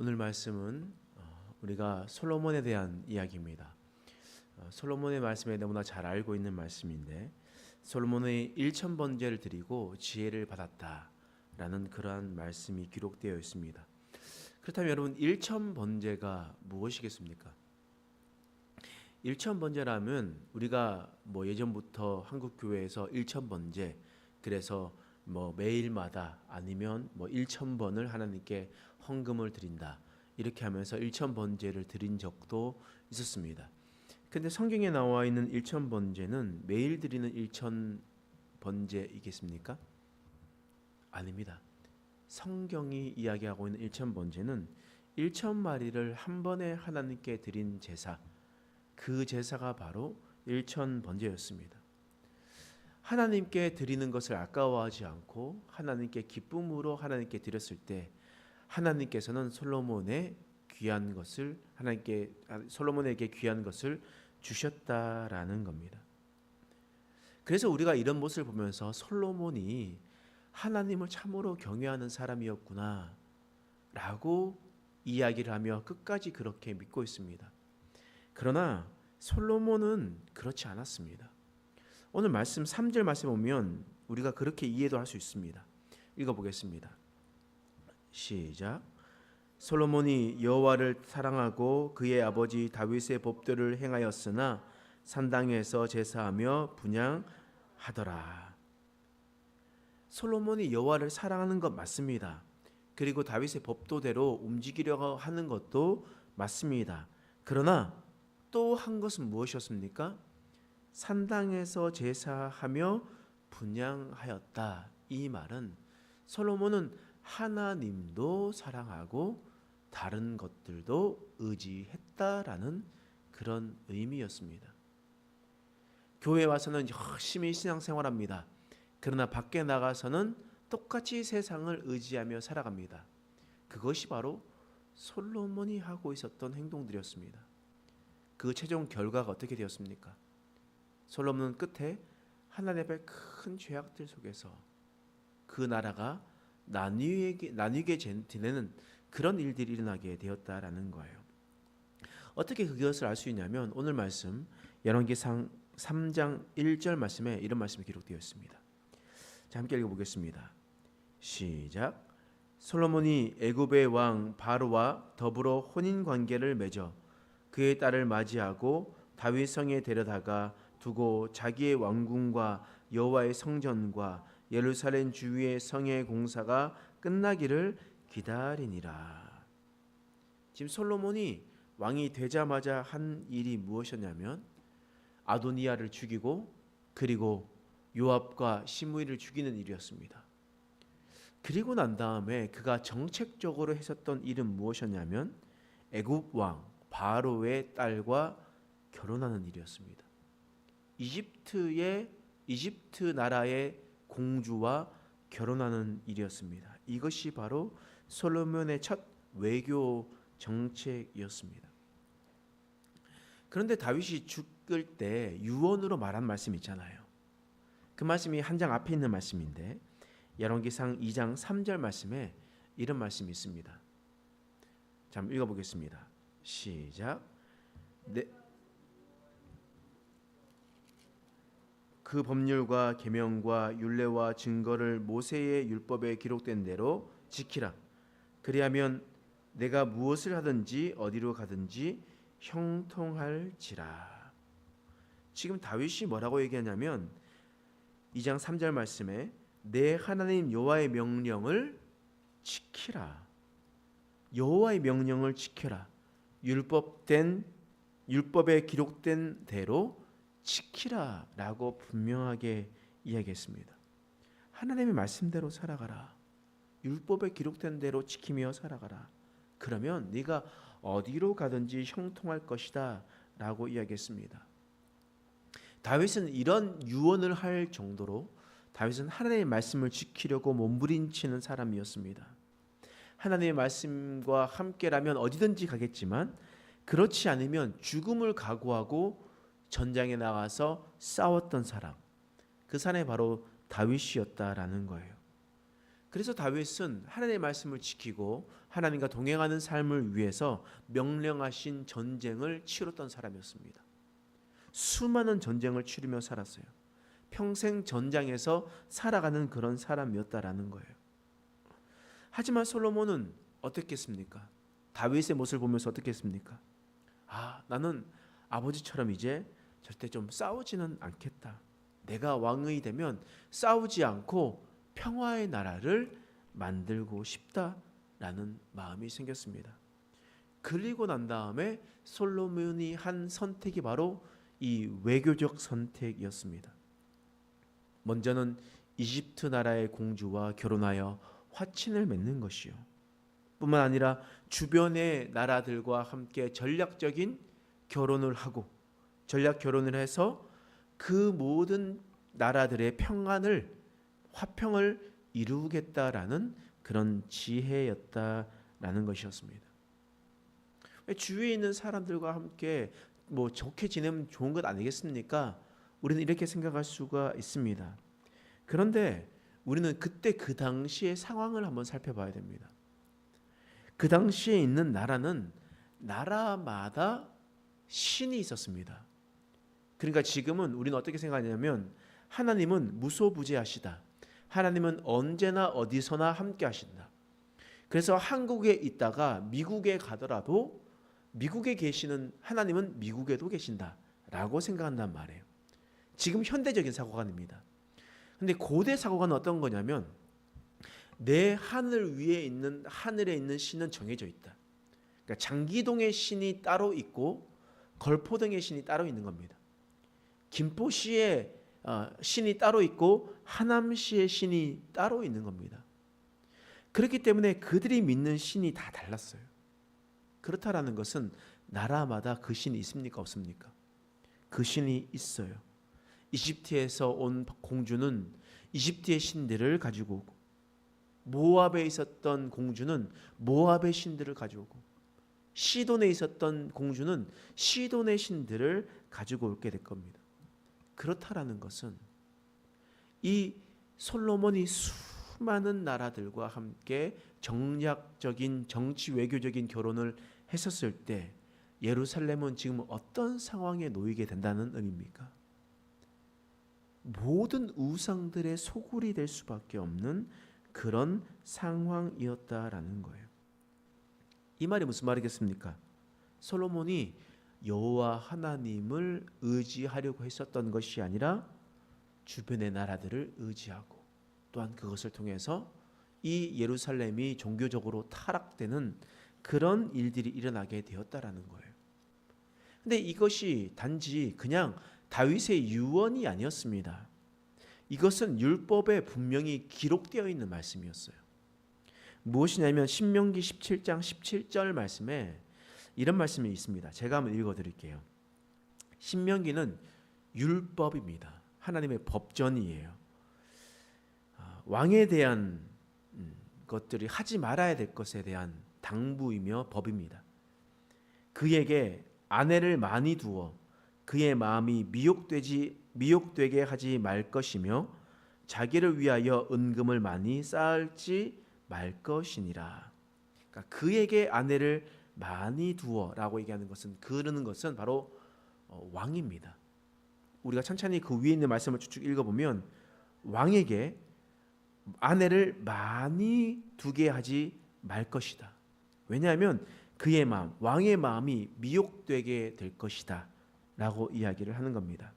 오늘 말씀은 우리가 솔로몬에 대한 이야기입니다. 솔로몬의 말씀에 너무나 잘 알고 있는 말씀인데 솔로몬의 1000번제를 드리고 지혜를 받았다라는 그러한 말씀이 기록되어 있습니다. 그렇다면 여러분 1000번제가 무엇이겠습니까? 1000번제라면 우리가 예전부터 한국 교회에서 1000번제 그래서 매일마다 아니면 1000번을 하나님께 헌금을 드린다 이렇게 하면서 1000번제를 드린 적도 있었습니다. 근데 성경에 나와 있는 1000번제는 매일 드리는 1000번제이겠습니까? 아닙니다. 성경이 이야기하고 있는 1000번제는 1000마리를 한 번에 하나님께 드린 제사, 그 제사가 바로 1000번제였습니다. 하나님께 드리는 것을 아까워하지 않고 하나님께 기쁨으로 하나님께 드렸을 때 하나님께서는 솔로몬에게 귀한 것을 주셨다라는 겁니다. 그래서 우리가 이런 모습을 보면서 솔로몬이 하나님을 참으로 경외하는 사람이었구나 라고 이야기를 하며 끝까지 그렇게 믿고 있습니다. 그러나 솔로몬은 그렇지 않았습니다. 오늘 말씀 3절 말씀 보면 우리가 그렇게 이해도 할 수 있습니다. 읽어보겠습니다. 시작. 솔로몬이 여호와를 사랑하고 그의 아버지 다윗의 법도를 행하였으나 산당에서 제사하며 분향하더라. 솔로몬이 여호와를 사랑하는 것 맞습니다. 그리고 다윗의 법도대로 움직이려고 하는 것도 맞습니다. 그러나 또 한 것은 무엇이었습니까? 산당에서 제사하며 분향하였다. 이 말은 솔로몬은 하나님도 사랑하고 다른 것들도 의지했다라는 그런 의미였습니다. 교회에 와서는 열심히 신앙생활합니다. 그러나 밖에 나가서는 똑같이 세상을 의지하며 살아갑니다. 그것이 바로 솔로몬이 하고 있었던 행동들이었습니다. 그 최종 결과가 어떻게 되었습니까? 솔로몬은 끝에 하나님 앞에 큰 죄악들 속에서 그 나라가 나뉘게 되는 그런 일들이 일어나게 되었다라는 거예요. 어떻게 그것을 알 수 있냐면 오늘 말씀 열왕기상 3장 1절 말씀에 이런 말씀이 기록되어 있습니다. 자, 함께 읽어보겠습니다. 시작. 솔로몬이 애굽의 왕 바로와 더불어 혼인 관계를 맺어 그의 딸을 맞이하고 다윗 성에 데려다가 두고 자기의 왕궁과 여호와의 성전과 예루살렘 주위의 성의 공사가 끝나기를 기다리니라. 지금 솔로몬이 왕이 되자마자 한 일이 무엇이었냐면 아도니아를 죽이고 그리고 요압과 시므이를 죽이는 일이었습니다. 그리고 난 다음에 그가 정책적으로 했었던 일은 무엇이었냐면 애굽 왕 바로의 딸과 결혼하는 일이었습니다. 이집트 나라의 공주와 결혼하는 일이었습니다. 이것이 바로 솔로몬의 첫 외교 정책이었습니다. 그런데 다윗이 죽을 때 유언으로 말한 말씀 있잖아요. 그 말씀이 한 장 앞에 있는 말씀인데 열왕기상 2장 3절 말씀에 이런 말씀이 있습니다. 자, 한번 읽어보겠습니다. 시작. 그 법률과 계명과 율례와 증거를 모세의 율법에 기록된 대로 지키라. 그리하면 내가 무엇을 하든지 어디로 가든지 형통할지라. 지금 다윗이 뭐라고 얘기하냐면 2장 3절 말씀에 내 하나님 여호와의 명령을 지키라. 여호와의 명령을 지켜라. 율법에 기록된 대로 지키라라고 분명하게 이야기했습니다. 하나님의 말씀대로 살아가라. 율법에 기록된 대로 지키며 살아가라. 그러면 네가 어디로 가든지 형통할 것이다 라고 이야기했습니다. 다윗은 이런 유언을 할 정도로 다윗은 하나님의 말씀을 지키려고 몸부림치는 사람이었습니다. 하나님의 말씀과 함께라면 어디든지 가겠지만 그렇지 않으면 죽음을 각오하고 전장에 나가서 싸웠던 사람, 그 사람이 바로 다윗이었다라는 거예요. 그래서 다윗은 하나님의 말씀을 지키고 하나님과 동행하는 삶을 위해서 명령하신 전쟁을 치렀던 사람이었습니다. 수많은 전쟁을 치르며 살았어요. 평생 전장에서 살아가는 그런 사람이었다라는 거예요. 하지만 솔로몬은 어떻겠습니까? 다윗의 모습을 보면서 어떻겠습니까? 나는 아버지처럼 이제 절대 좀 싸우지는 않겠다. 내가 왕이 되면 싸우지 않고 평화의 나라를 만들고 싶다라는 마음이 생겼습니다. 그리고 난 다음에 솔로몬이 한 선택이 바로 이 외교적 선택이었습니다. 먼저는 이집트 나라의 공주와 결혼하여 화친을 맺는 것이요. 뿐만 아니라 주변의 나라들과 함께 전략적인 결혼을 하고 전략 결혼을 해서 그 모든 나라들의 평안을 화평을 이루겠다라는 그런 지혜였다라는 것이었습니다. 주위에 있는 사람들과 함께 좋게 지내면 좋은 것 아니겠습니까? 우리는 이렇게 생각할 수가 있습니다. 그런데 우리는 그때 그 당시의 상황을 한번 살펴봐야 됩니다. 그 당시에 있는 나라는 나라마다 신이 있었습니다. 그러니까 지금은 우리는 어떻게 생각하냐면 하나님은 무소부재하시다. 하나님은 언제나 어디서나 함께 하신다. 그래서 한국에 있다가 미국에 가더라도 미국에 계시는 하나님은 미국에도 계신다라고 생각한단 말이에요. 지금 현대적인 사고관입니다. 근데 고대 사고관은 어떤 거냐면 내 하늘 위에 있는 하늘에 있는 신은 정해져 있다. 그러니까 장기동의 신이 따로 있고 걸포동의 신이 따로 있는 겁니다. 김포시의 신이 따로 있고 하남시의 신이 따로 있는 겁니다. 그렇기 때문에 그들이 믿는 신이 다 달랐어요. 그렇다라는 것은 나라마다 그 신이 있습니까? 없습니까? 그 신이 있어요. 이집트에서 온 공주는 이집트의 신들을 가지고 오고 모압에 있었던 공주는 모압의 신들을 가지고 오고 시돈에 있었던 공주는 시돈의 신들을 가지고 오게 될 겁니다. 그렇다라는 것은 이 솔로몬이 수많은 나라들과 함께 정략적인 정치 외교적인 결혼을 했었을 때 예루살렘은 지금 어떤 상황에 놓이게 된다는 의미입니까? 모든 우상들의 소굴이 될 수밖에 없는 그런 상황이었다라는 거예요. 이 말이 무슨 말이겠습니까? 솔로몬이 여호와 하나님을 의지하려고 했었던 것이 아니라 주변의 나라들을 의지하고 또한 그것을 통해서 이 예루살렘이 종교적으로 타락되는 그런 일들이 일어나게 되었다라는 거예요. 근데 이것이 단지 그냥 다윗의 유언이 아니었습니다. 이것은 율법에 분명히 기록되어 있는 말씀이었어요. 무엇이냐면 신명기 17장 17절 말씀에 이런 말씀이 있습니다. 제가 한번 읽어드릴게요. 신명기는 율법입니다. 하나님의 법전이에요. 왕에 대한 것들이 하지 말아야 될 것에 대한 당부이며 법입니다. 그에게 아내를 많이 두어 그의 마음이 미혹되게 하지 말 것이며 자기를 위하여 은금을 많이 쌓을지 말 것이니라. 그러니까 그에게 아내를 많이 두어라고 얘기하는 것은 그러는 것은 바로 왕입니다. 우리가 천천히 그 위에 있는 말씀을 쭉쭉 읽어보면 왕에게 아내를 많이 두게 하지 말 것이다. 왜냐하면 그의 마음, 왕의 마음이 미혹되게 될 것이다 라고 이야기를 하는 겁니다.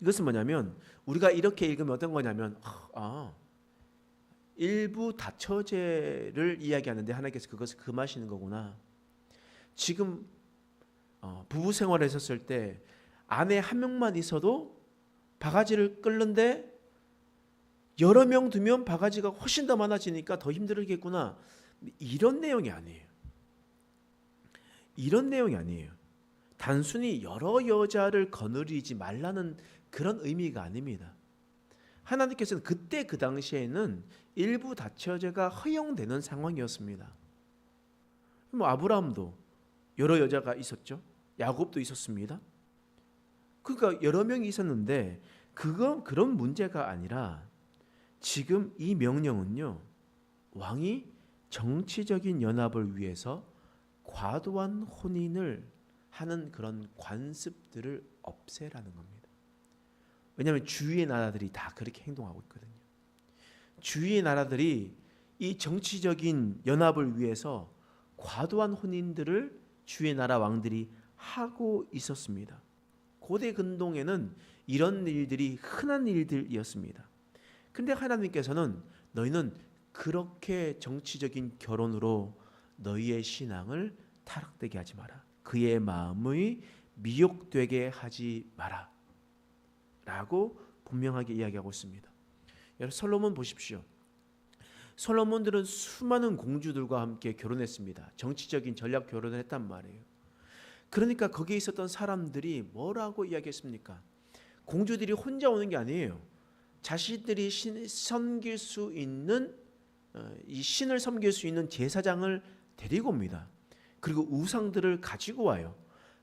이것은 뭐냐면 우리가 이렇게 읽으면 어떤 거냐면 일부 다처제를 이야기하는데 하나님께서 그것을 금하시는 거구나. 지금 부부 생활을 했었을 때 아내 한 명만 있어도 바가지를 끓는데 여러 명 두면 바가지가 훨씬 더 많아지니까 더 힘들겠구나. 이런 내용이 아니에요. 이런 내용이 아니에요. 단순히 여러 여자를 거느리지 말라는 그런 의미가 아닙니다. 하나님께서는 그때 그 당시에는 일부 다처제가 허용되는 상황이었습니다. 아브라함도 여러 여자가 있었죠. 야곱도 있었습니다. 그러니까 여러 명이 있었는데 그건 그런 문제가 아니라 지금 이 명령은요, 왕이 정치적인 연합을 위해서 과도한 혼인을 하는 그런 관습들을 없애라는 겁니다. 왜냐하면 주위의 나라들이 다 그렇게 행동하고 있거든요. 주위의 나라들이 이 정치적인 연합을 위해서 과도한 혼인들을 주위의 나라 왕들이 하고 있었습니다. 고대 근동에는 이런 일들이 흔한 일들이었습니다. 근데 하나님께서는 너희는 그렇게 정치적인 결혼으로 너희의 신앙을 타락되게 하지 마라. 그의 마음이 미혹되게 하지 마라. 라고 분명하게 이야기하고 있습니다. 여러분, 솔로몬 보십시오. 솔로몬들은 수많은 공주들과 함께 결혼했습니다. 정치적인 전략 결혼을 했단 말이에요. 그러니까 거기에 있었던 사람들이 뭐라고 이야기했습니까? 공주들이 혼자 오는 게 아니에요. 자신들이 섬길 수 있는 이 신을 섬길 수 있는 제사장을 데리고 옵니다. 그리고 우상들을 가지고 와요.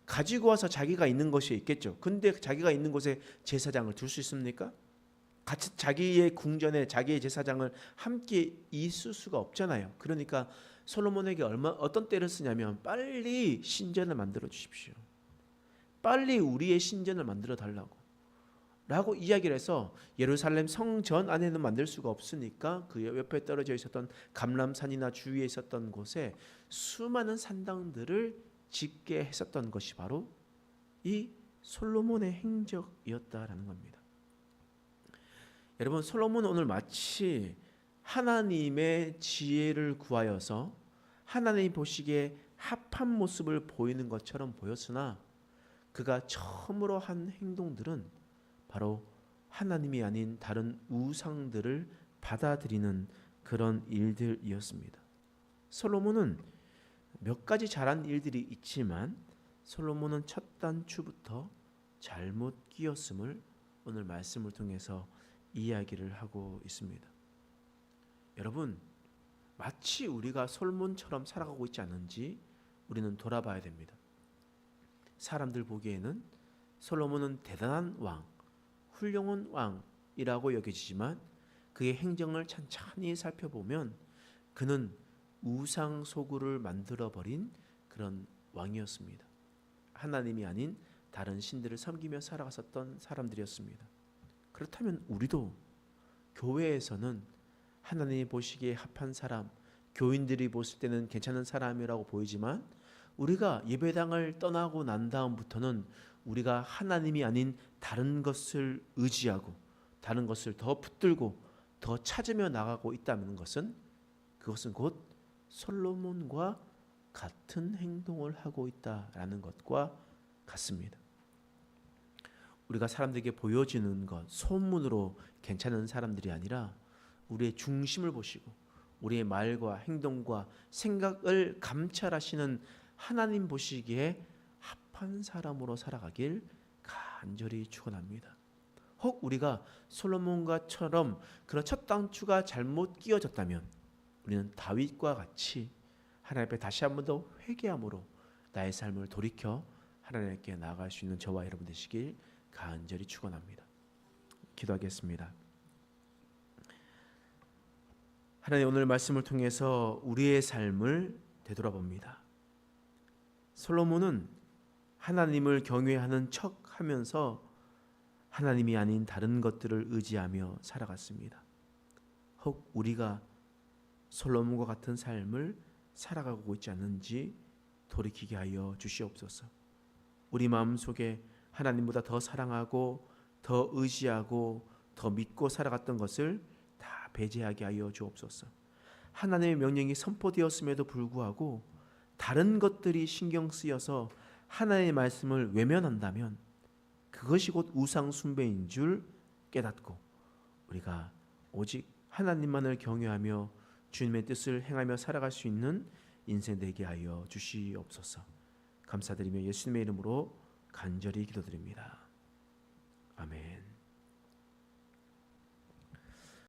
가지고 와서 자기가 있는 곳에 있겠죠. 근데 자기가 있는 곳에 제사장을 둘 수 있습니까? 같이 자기의 궁전에 자기의 제사장을 함께 있을 수가 없잖아요. 그러니까 솔로몬에게 어떤 때를 쓰냐면 빨리 신전을 만들어 주십시오. 빨리 우리의 신전을 만들어 달라고 라고 이야기를 해서 예루살렘 성전 안에는 만들 수가 없으니까 그 옆에 떨어져 있었던 감람산이나 주위에 있었던 곳에 수많은 산당들을 짓게 했었던 것이 바로 이 솔로몬의 행적이었다라는 겁니다. 여러분, 솔로몬은 오늘 마치 하나님의 지혜를 구하여서 하나님이 보시기에 합한 모습을 보이는 것처럼 보였으나 그가 처음으로 한 행동들은 바로 하나님이 아닌 다른 우상들을 받아들이는 그런 일들이었습니다. 솔로몬은 몇 가지 잘한 일들이 있지만 솔로몬은 첫 단추부터 잘못 끼었음을 오늘 말씀을 통해서 이야기를 하고 있습니다. 여러분, 마치 우리가 솔로몬처럼 살아가고 있지 않은지 우리는 돌아봐야 됩니다. 사람들 보기에는 솔로몬은 대단한 왕, 훌륭한 왕이라고 여겨지지만 그의 행정을 찬찬히 살펴보면 그는 우상 소굴을 만들어버린 그런 왕이었습니다. 하나님이 아닌 다른 신들을 섬기며 살아갔었던 사람들이었습니다. 그렇다면 우리도 교회에서는 하나님이 보시기에 합한 사람, 교인들이 보실 때는 괜찮은 사람이라고 보이지만 우리가 예배당을 떠나고 난 다음부터는 우리가 하나님이 아닌 다른 것을 의지하고 다른 것을 더 붙들고 더 찾으며 나가고 있다는 것은 그것은 곧 솔로몬과 같은 행동을 하고 있다라는 것과 같습니다. 우리가 사람들에게 보여지는 것, 소문으로 괜찮은 사람들이 아니라 우리의 중심을 보시고 우리의 말과 행동과 생각을 감찰하시는 하나님 보시기에 합한 사람으로 살아가길 간절히 축원합니다. 혹 우리가 솔로몬과처럼 그런 첫 단추가 잘못 끼어졌다면 우리는 다윗과 같이 하나님 앞에 다시 한 번 더 회개함으로 나의 삶을 돌이켜 하나님께 나아갈 수 있는 저와 여러분 되시길 간절히 축원합니다. 기도하겠습니다. 하나님, 오늘 말씀을 통해서 우리의 삶을 되돌아봅니다. 솔로몬은 하나님을 경외하는 척하면서 하나님이 아닌 다른 것들을 의지하며 살아갔습니다. 혹 우리가 솔로몬과 같은 삶을 살아가고 있지 않은지 돌이키게 하여 주시옵소서. 우리 마음속에 하나님보다 더 사랑하고 더 의지하고 더 믿고 살아갔던 것을 다 배제하게 하여 주옵소서. 하나님의 명령이 선포되었음에도 불구하고 다른 것들이 신경 쓰여서 하나님의 말씀을 외면한다면 그것이 곧 우상 숭배인 줄 깨닫고 우리가 오직 하나님만을 경외하며 주님의 뜻을 행하며 살아갈 수 있는 인생 되게 하여 주시옵소서. 감사드리며 예수님의 이름으로 간절히 기도드립니다. 아멘.